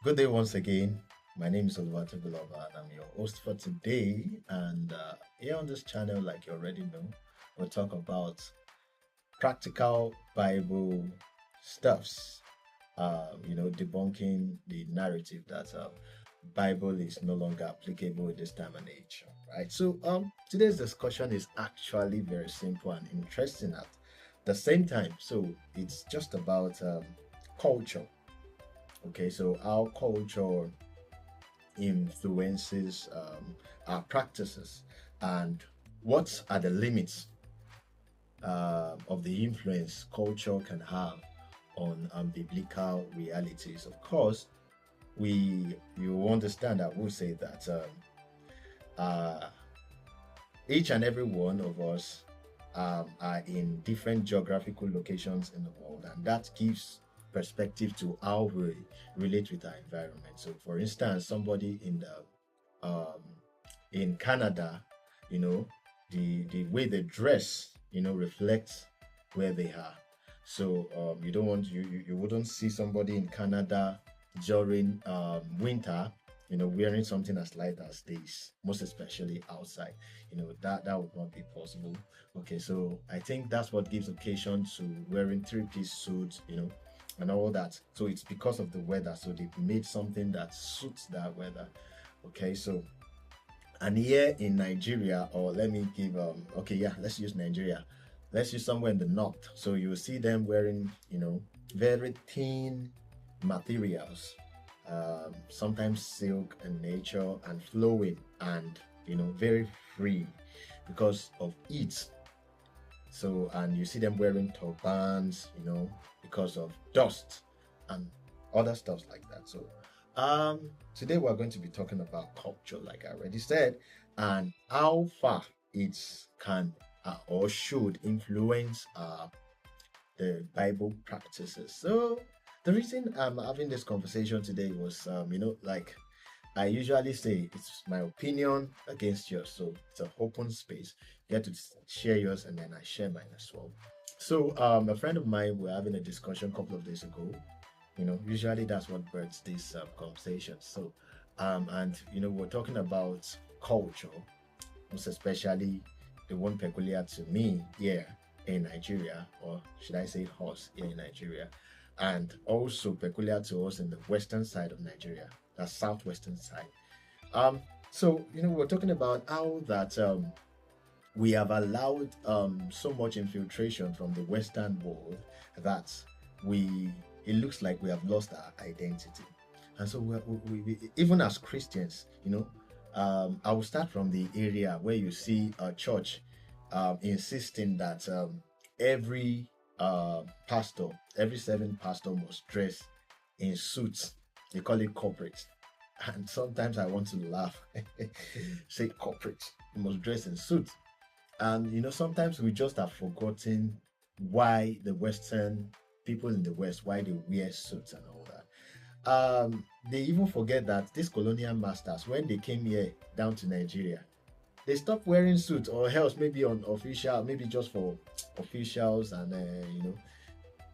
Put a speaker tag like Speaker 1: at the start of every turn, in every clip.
Speaker 1: Good day once again. My name is Oluwatu Bulova and I'm your host for today. And here on this channel, like you already know, we'll talk about practical Bible stuffs. Debunking the narrative that Bible is no longer applicable in this time and age. Right. So today's discussion is actually very simple and interesting at the same time. So it's just about culture. Okay, so our culture influences our practices and what are the limits of the influence culture can have on biblical realities. Of course, you understand that we'll say that uh, each and every one of us are in different geographical locations in the world, and that gives perspective to how we relate with our environment. So, for instance, somebody in Canada, you know, the way they dress, reflects where they are. So, you don't want you wouldn't see somebody in Canada during winter, wearing something as light as this, most especially outside. That would not be possible. Okay, so I think that's what gives occasion to wearing three-piece suits, and all that. So it's because of the weather. So they've made something that suits that weather. Okay, so and here in Nigeria, or let me give okay, yeah, let's use Nigeria. Let's use somewhere in the north. So you'll see them wearing, very thin materials, sometimes silk in nature and flowing and very free because of heat. So and you see them wearing turbans, because of dust and other stuff like that. So today we're going to be talking about culture, like I already said, and how far it can or should influence the Bible practices. So the reason I'm having this conversation today was, like I usually say, it's my opinion against yours. So it's an open space. You get to share yours and then I share mine as well. So a friend of mine, we were having a discussion a couple of days ago. Usually that's what births these conversations. So, and we're talking about culture, most especially the one peculiar to me here in Nigeria, or should I say us here in Nigeria, and also peculiar to us in the western side of Nigeria, the southwestern side. Um, so we're talking about how that we have allowed so much infiltration from the Western world that we it looks like we have lost our identity. And so even as Christians, I will start from the area where you see a church insisting that every pastor, every seven pastor must dress in suits. They call it corporate. And sometimes I want to laugh. Say corporate. You must dress in suits. And sometimes we just have forgotten why the Western people in the West, why they wear suits and all that. They even forget that these colonial masters, when they came here down to Nigeria, they stopped wearing suits, or else maybe on official, maybe just for officials, and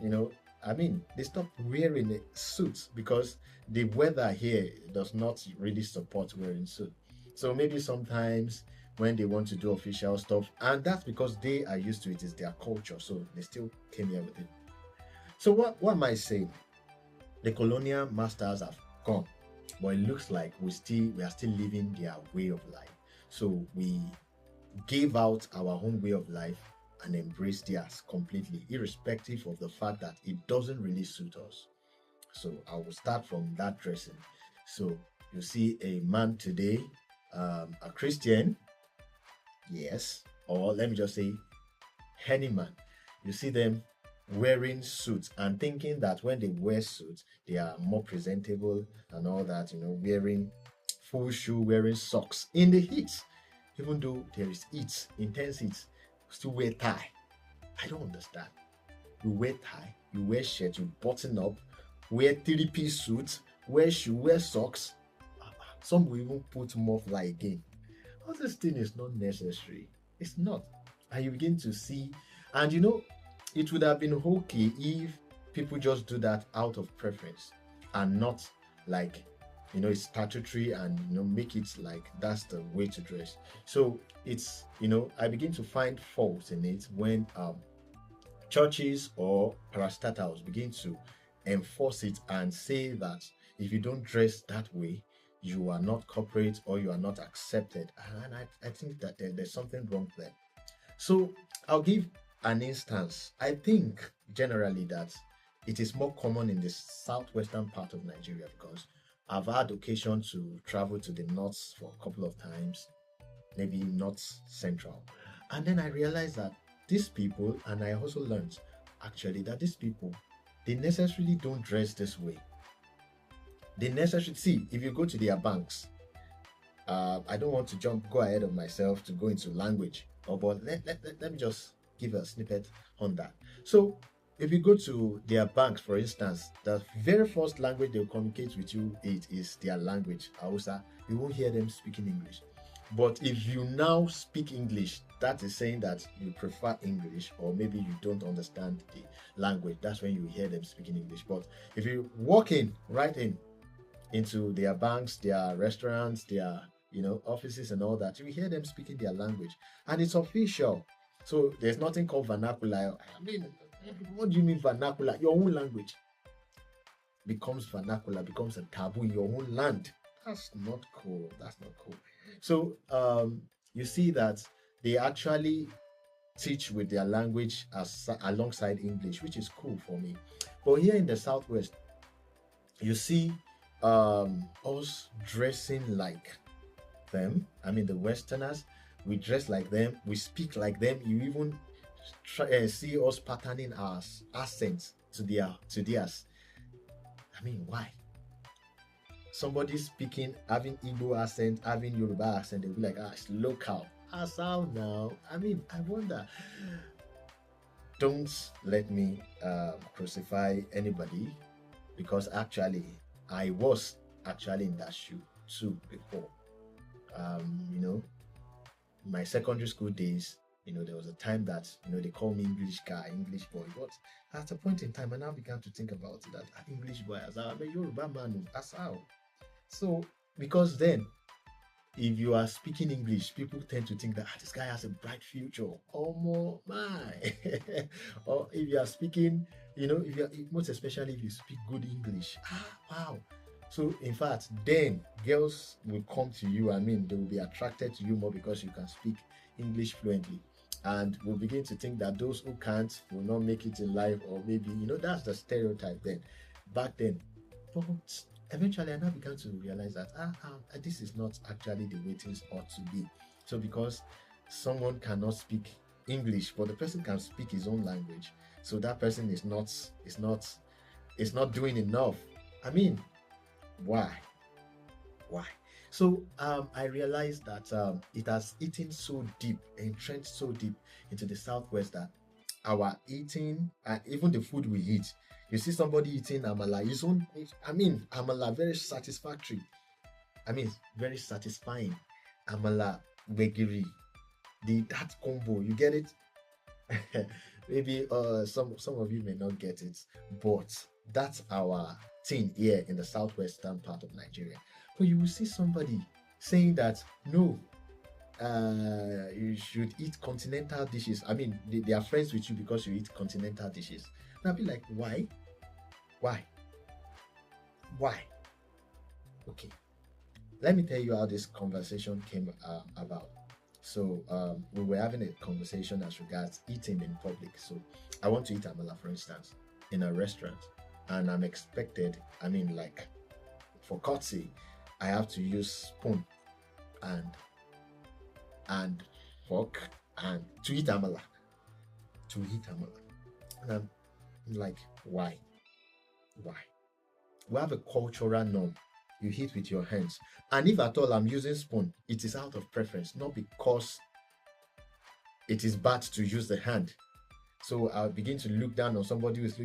Speaker 1: you know, I mean, they stopped wearing suits because the weather here does not really support wearing suits. So maybe sometimes when they want to do official stuff, and that's because they are used to it, is their culture, so they still came here with it. So what am I saying? The colonial masters have gone, but it looks like we are still living their way of life. So we gave out our own way of life and embrace theirs completely, irrespective of the fact that it doesn't really suit us. So I will start from that dressing. So you see a man today, a Christian, yes, or let me just say, any man. You see them wearing suits and thinking that when they wear suits, they are more presentable and all that, wearing full shoe, wearing socks in the heat, even though there is heat, intense heat, still wear tie. I don't understand. You wear tie, you wear shirt, you button up, wear three-piece suits, wear shoe, wear socks. Some will even put muffler again. All this thing is not necessary. It's not. And you begin to see, and it would have been okay if people just do that out of preference and not like, it's statutory, and make it like that's the way to dress. So it's, I begin to find fault in it when churches or parastatals begin to enforce it and say that if you don't dress that way, you are not corporate or you are not accepted. And I think that there's something wrong there. So I'll give an instance. I think generally that it is more common in the southwestern part of Nigeria, because I've had occasion to travel to the north for a couple of times, maybe north central. And then I realized that these people, and I also learned actually that these people, they necessarily don't dress this way. They necessarily see, if you go to their banks, I don't want to go ahead of myself to go into language, but let me just give a snippet on that. So, if you go to their banks, for instance, the very first language they'll communicate with you it is their language, Hausa. You won't hear them speaking English. But if you now speak English, that is saying that you prefer English, or maybe you don't understand the language. That's when you hear them speaking English. But if you walk in, right in, into their banks, their restaurants, their offices and all that, you hear them speaking their language, and it's official. So there's nothing called vernacular. I mean, what do you mean vernacular? Your own language becomes vernacular, becomes a taboo in your own land. That's not cool. That's not cool. So you see that they actually teach with their language alongside English, which is cool for me. But here in the Southwest, you see us dressing like them. I mean, the Westerners, we dress like them, we speak like them. You even see us patterning our accents to theirs. I mean, why? Somebody speaking, having Igbo accent, having Yoruba accent, they'll be like, it's local. As how now? I mean, I wonder. Don't let me crucify anybody, because actually, I was actually in that shoe too before. My secondary school days, there was a time that, they call me English guy, English boy. But at a point in time, I now began to think about it, that English boy, as I'm a Yoruba man, as how. So, because then, if you are speaking English, people tend to think that this guy has a bright future. Oh my! Or if you are speaking, if you are, most especially if you speak good English, wow. So in fact, then girls will come to you. I mean, they will be attracted to you more because you can speak English fluently, and will begin to think that those who can't will not make it in life, or maybe that's the stereotype then, back then. But eventually, I now began to realize that this is not actually the way things ought to be. So because someone cannot speak English, but the person can speak his own language, so that person is not doing enough. I mean, why? So I realized that it has eaten so deep, entrenched so deep into the Southwest, that our eating, and even the food we eat, you see somebody eating amala, amala very satisfactory. Very satisfying. Amala, wegiri, that combo, you get it? Maybe some of you may not get it, but that's our thing here in the southwestern part of Nigeria. But you will see somebody saying that no, you should eat continental dishes. I mean, they are friends with you because you eat continental dishes. And I'll be like, why? Okay, let me tell you how this conversation came about. So we were having a conversation as regards eating in public. So I want to eat amala, for instance, in a restaurant, and I'm expected, like, for courtesy, I have to use spoon and fork and to eat amala. And I'm like, why? We have a cultural norm. You eat with your hands, and if at all I'm using spoon, it is out of preference, not because it is bad to use the hand. So I'll begin to look down on somebody who's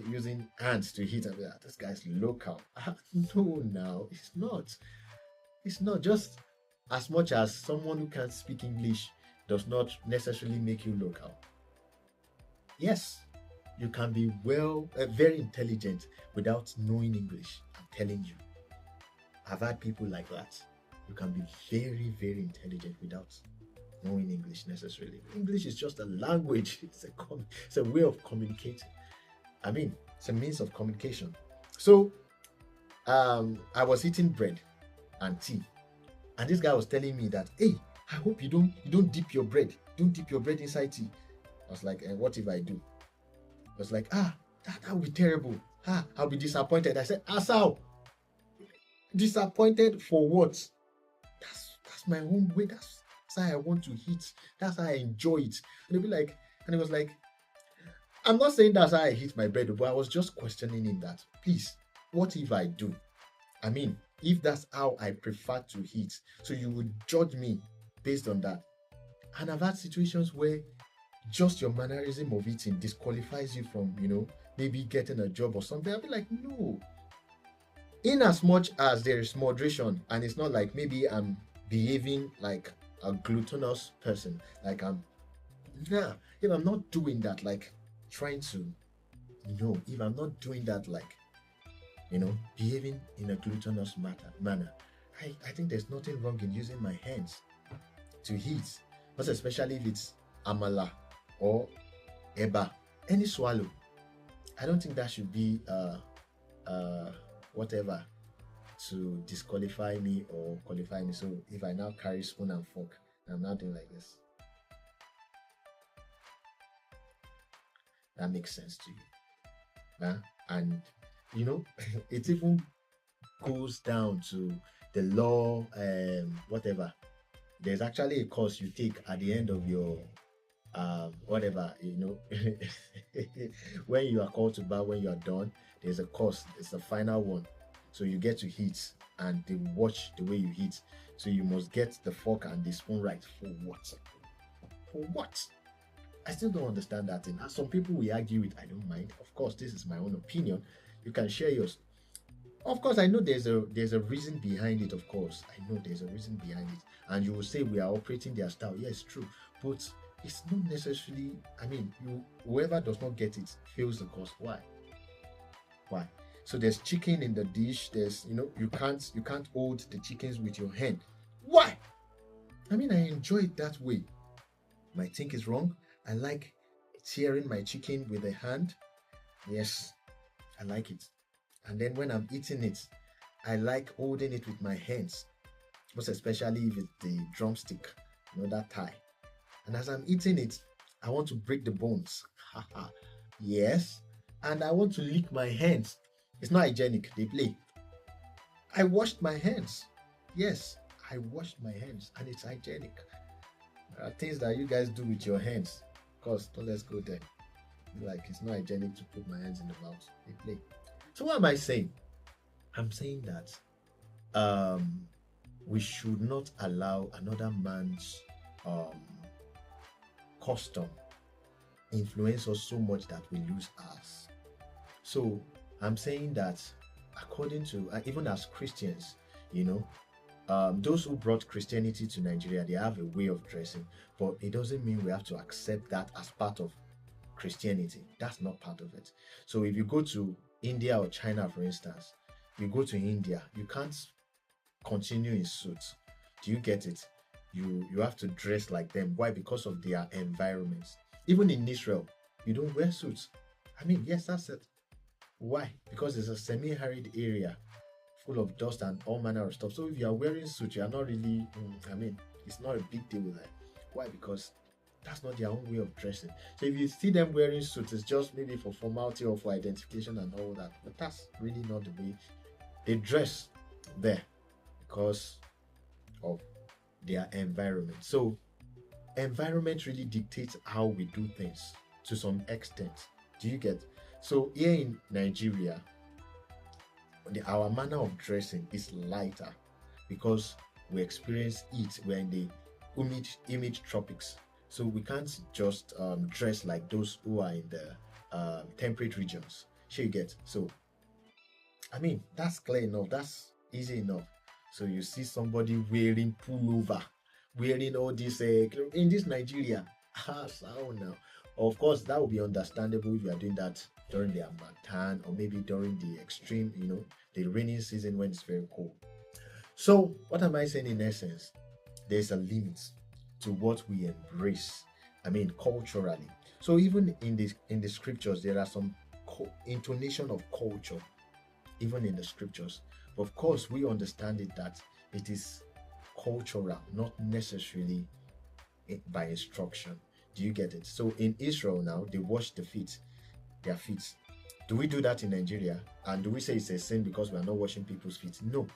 Speaker 1: using hands to eat, and be like, this guy's local. No, now it's not. Just as much as someone who can't speak English does not necessarily make you local. Yes, you can be very intelligent without knowing English. I'm telling you. I've had people like that. You can be very, very intelligent without knowing English necessarily. English is just a language. It's a way of communicating. I mean, it's a means of communication. So, I was eating bread and tea, and this guy was telling me that, hey, I hope you don't dip your bread. Don't dip your bread inside tea. I was like, what if I do? I was like, that would be terrible. I'll be disappointed. I said, how? Disappointed for what? That's my own way. That's how I want to eat. That's how I enjoy it. And he'll be like, and he was like, I'm not saying that's how I eat my bread, but I was just questioning him that, please, what if I do? I mean, if that's how I prefer to eat, so you would judge me based on that. And I've had situations where just your mannerism of eating disqualifies you from, maybe getting a job or something. I'll be like, no. In as much as there is moderation, and it's not like maybe I'm behaving like a gluttonous person, like if I'm not doing that, like trying to, if I'm not doing that, like, behaving in a gluttonous manner, I think there's nothing wrong in using my hands to eat, most especially if it's amala or eba, any swallow. I don't think that should be whatever to disqualify me or qualify me. So if I now carry spoon and fork, I'm not doing like this. That makes sense to you. And it even goes down to the law, whatever. There's actually a course you take at the end of your whatever, when you are called to bar, when you are done, there's a course. It's the final one. So you get to hit, and they watch the way you hit. So you must get the fork and the spoon right. For what? For what? I still don't understand that thing. And some people will argue it. I don't mind. Of course, this is my own opinion. You can share yours. Of course, I know there's a reason behind it. Of course, I know there's a reason behind it. And you will say we are operating their style. Yes, true. But it's not necessarily. I mean, whoever does not get it fails the course. Why? Why? So there's chicken in the dish. There's you can't hold the chickens with your hand. Why? I mean, I enjoy it that way. Might think it's wrong. I like tearing my chicken with a hand. Yes, I like it. And then when I'm eating it, I like holding it with my hands, most especially if it's the drumstick, that thigh. And as I'm eating it, I want to break the bones. Yes. And I want to lick my hands. It's not hygienic. They play. I washed my hands. Yes, I washed my hands, and it's hygienic. There are things that you guys do with your hands. Of course, don't let's go there. Like, it's not hygienic to put my hands in the mouth. They play. So what am I saying? I'm saying that we should not allow another man's custom influence us so much that we lose ours. So I'm saying that according to even as Christians, those who brought Christianity to Nigeria, they have a way of dressing, but it doesn't mean we have to accept that as part of Christianity. That's not part of it. So if you go to India or China, for instance, you go to India, you can't continue in suits. Do you get it? You have to dress like them. Why? Because of their environments. Even in Israel, you don't wear suits. I mean, yes, that's it. Why? Because it's a semi-arid area full of dust and all manner of stuff. So if you are wearing suits, you are not really, it's not a big deal with that. Why? Because that's not their own way of dressing. So if you see them wearing suits, it's just maybe for formality or for identification and all that. But that's really not the way they dress there, because of their environment. So environment really dictates how we do things to some extent. Do you get? So here in Nigeria, our manner of dressing is lighter because we experience heat. We're in the humid tropics. So we can't just dress like those who are in the temperate regions. Sure you get? So, I mean, that's clear enough. That's easy enough. So you see somebody wearing pullover, wearing all this in this Nigeria. So now, of course, that would be understandable if you are doing that during the Harmattan or maybe during the extreme, the rainy season when it's very cold. So, what am I saying in essence? There's a limit to what we embrace. I mean, culturally. So, even in the scriptures, there are some intonation of culture, even in the scriptures. Of course, we understand it that it is cultural, not necessarily by instruction. Do you get it? So in Israel now, they wash their feet. Do we do that in Nigeria? And do we say it's a sin because we are not washing people's feet? No,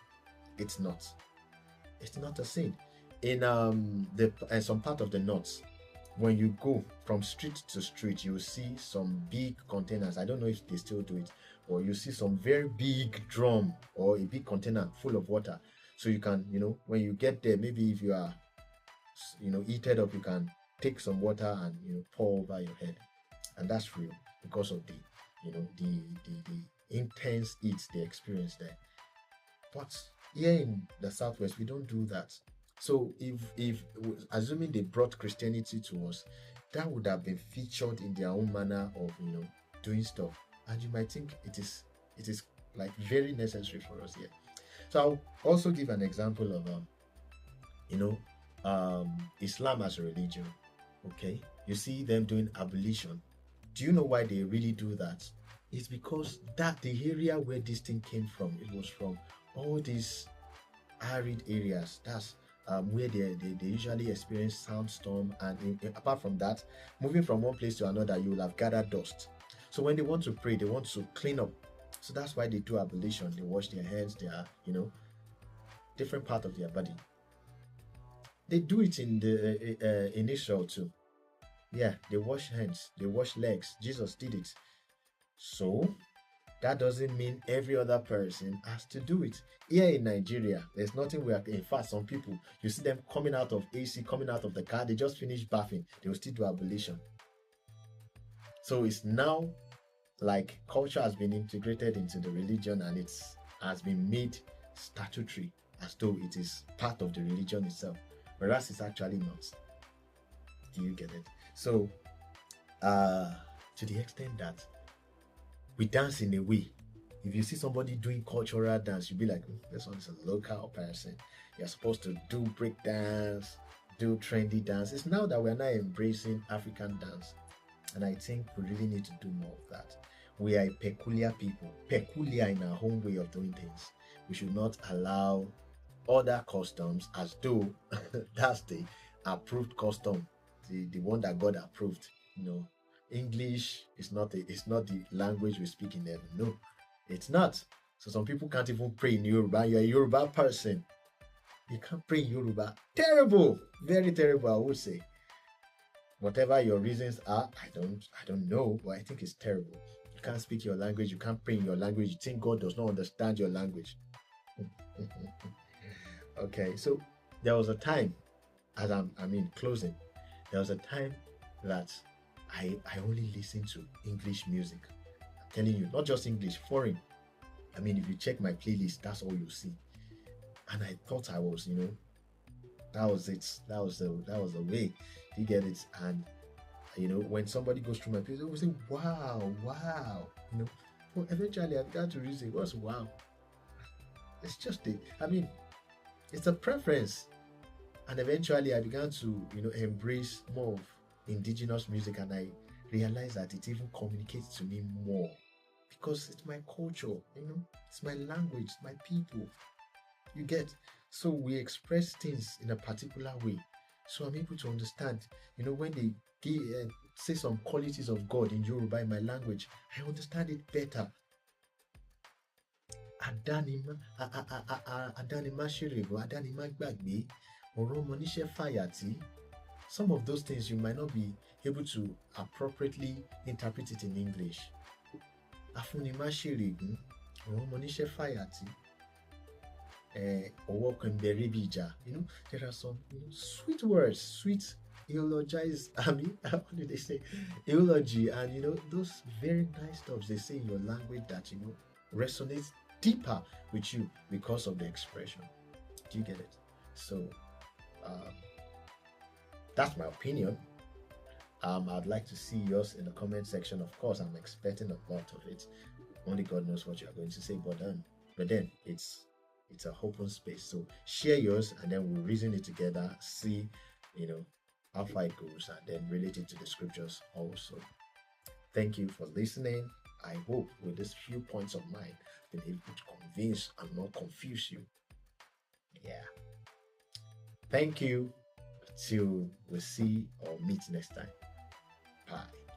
Speaker 1: it's not. It's not a sin. In the some part of the north, when you go from street to street, you will see some big containers. I don't know if they still do it, or you see some very big drum or a big container full of water. So you can, when you get there, maybe if you are, heated up, you can take some water and pour over your head, and that's real because of the intense heat they experience there. But here in the southwest, we don't do that. So if assuming they brought Christianity to us, that would have been featured in their own manner of doing stuff. And you might think it is like very necessary for us here. So I'll also give an example of Islam as a religion. Okay, you see them doing abolition. Do you know why they really do that? It's because that the area where this thing came from, it was from all these arid areas. That's where they usually experience sandstorm, and apart from that, moving from one place to another, you will have gathered dust. So when they want to pray, they want to clean up. So that's why they do ablution. They wash their hands, their different part of their body. They do it in Israel too. Yeah, they wash hands, they wash legs. Jesus did it. So that doesn't mean every other person has to do it. Here in Nigeria, there's nothing we are. In fact, some people, you see them coming out of AC, coming out of the car, they just finished bathing, they will still do ablution. So it's now like culture has been integrated into the religion, and it has been made statutory as though it is part of the religion itself, whereas it's actually not. Do you get it? So, to the extent that we dance in a way, if you see somebody doing cultural dance, you'll be like, this one is a local person. You're supposed to do break dance, do trendy dance. It's now that we're now embracing African dance. And I think we really need to do more of that. We are a peculiar people, peculiar in our own way of doing things. We should not allow other customs as though that's the approved custom, the one that God approved. English is not the language we speak in heaven. No, it's not. So some people can't even pray in Yoruba. You're a Yoruba person, you can't pray in Yoruba. Terrible, very terrible, I would say. Whatever your reasons are, I don't know, but I think it's terrible. You can't speak your language, you can't pray in your language, you think God does not understand your language. Okay, so there was a time, as I'm closing, there was a time that I only listened to English music. I'm telling you, not just English, foreign. If you check my playlist, that's all you see. And I thought I was, that was it. That was the way. You get it? And when somebody goes through my playlist, they will say, "Wow, wow." Well, eventually I began to reason, what's wow? It's just it's a preference. And eventually I began to, embrace more of indigenous music, and I realized that it even communicates to me more because it's my culture, it's my language, my people. You get? So we express things in a particular way. So I'm able to understand, when they say some qualities of God in Yoruba, in my language, I understand it better. Some of those things you might not be able to appropriately interpret it in English. There are some sweet words, sweet eulogize. How do they say eulogy? And those very nice stuff they say in your language that resonates deeper with you because of the expression. Do you get it? So that's my opinion. I'd like to see yours in the comment section. Of course, I'm expecting a lot of it. Only God knows what you're going to say, but then it's It's an open space. So share yours and then we'll reason it together, see, you know, how far it goes, and then relate it to the scriptures also. Thank you for listening. I hope with these few points of mine, I've been able to convince and not confuse you. Yeah. Thank you. Till we see or meet next time. Bye.